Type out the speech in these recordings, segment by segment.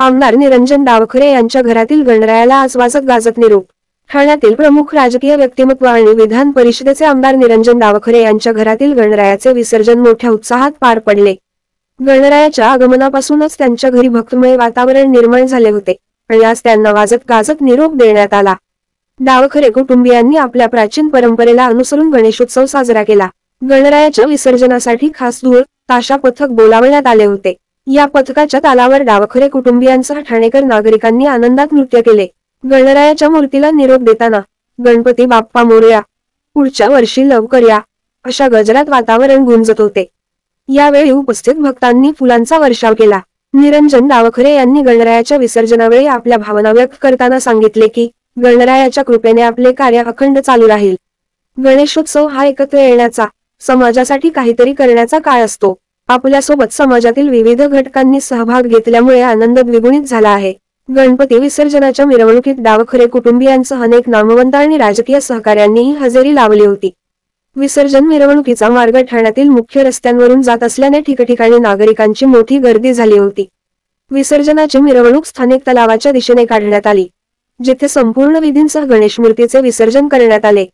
आमदार निरंजन डावखरे यांच्या घरातील गणरायाला आज वाजत गाजत निरोप। ठाण्यातील प्रमुख राजकीय व्यक्तिमत्व आणि विधान परिषदेचे आमदार निरंजन डावखरे यांच्या घरातील गणरायाचे विसर्जन मोठ्या उत्साहात पार पडले। गणरायाच्या आगमनापासूनच त्यांच्या घरी भक्तिमय वातावरण निर्माण झाले होते आणि आज त्यांना वाजत गाजत निरोप देण्यात आला। डावखरे कुटुंबियांनी आपल्या प्राचीन परंपरेला अनुसरून गणेशोत्सव साजरा केला। गणरायाच्या विसर्जनासाठी खास धूळ ताशा पथक बोलावण्यात आले होते। या पथकाच्या तालावर डावखरे कुटुंबियांसह ठाणेकर नागरिकांनी आनंदात नृत्य केले। गणरायाच्या मूर्तीला निरोप देताना गणपती बाप्पा मोरया, पुढच्या वर्षी लवकर या अशा गजरात वातावरण गुंजत होते। यावेळी उपस्थित भक्तांनी फुलांचा वर्षाव केला। निरंजन डावखरे यांनी गणरायाच्या विसर्जनावेळी आपल्या भावना व्यक्त करताना सांगितले की गणरायाच्या कृपेने आपले कार्य अखंड चालू राहील। गणेशोत्सव हा एकत्र येण्याचा, समाजासाठी काहीतरी करण्याचा काळ असतो। आपल्यासोबत समाजातील विविध घटकांनी सहभाग घेतल्यामुळे आनंद द्विगुणित झाला आहे। गणपती विसर्जनाच्या मिरवणुकीत डावखरे कुटुंबियांसह अनेक नामवंत आणि राजकीय सहकाऱ्यांनीही हजेरी लावली होती। विसर्जन मिरवणुकीचा मार्ग ठाण्यातील मुख्य रस्त्यांवरून जात असल्याने ठिकठिकाणी नागरिकांची मोठी गर्दी झाली होती। विसर्जनाची मिरवणूक स्थानिक तलावाच्या दिशेने काढण्यात आली, जिथे संपूर्ण विधींसह गणेश मूर्तीचे विसर्जन करण्यात आले।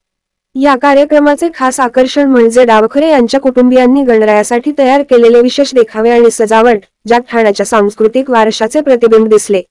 या कार्यक्रमाचे खास आकर्षण म्हणजे डावखरे यांच्या कुटुंबियांनी गणरायासाठी तयार केलेले विशेष देखावे आणि सजावट, ज्यात ठाण्याच्या सांस्कृतिक वारशाचे प्रतिबिंब दिसले।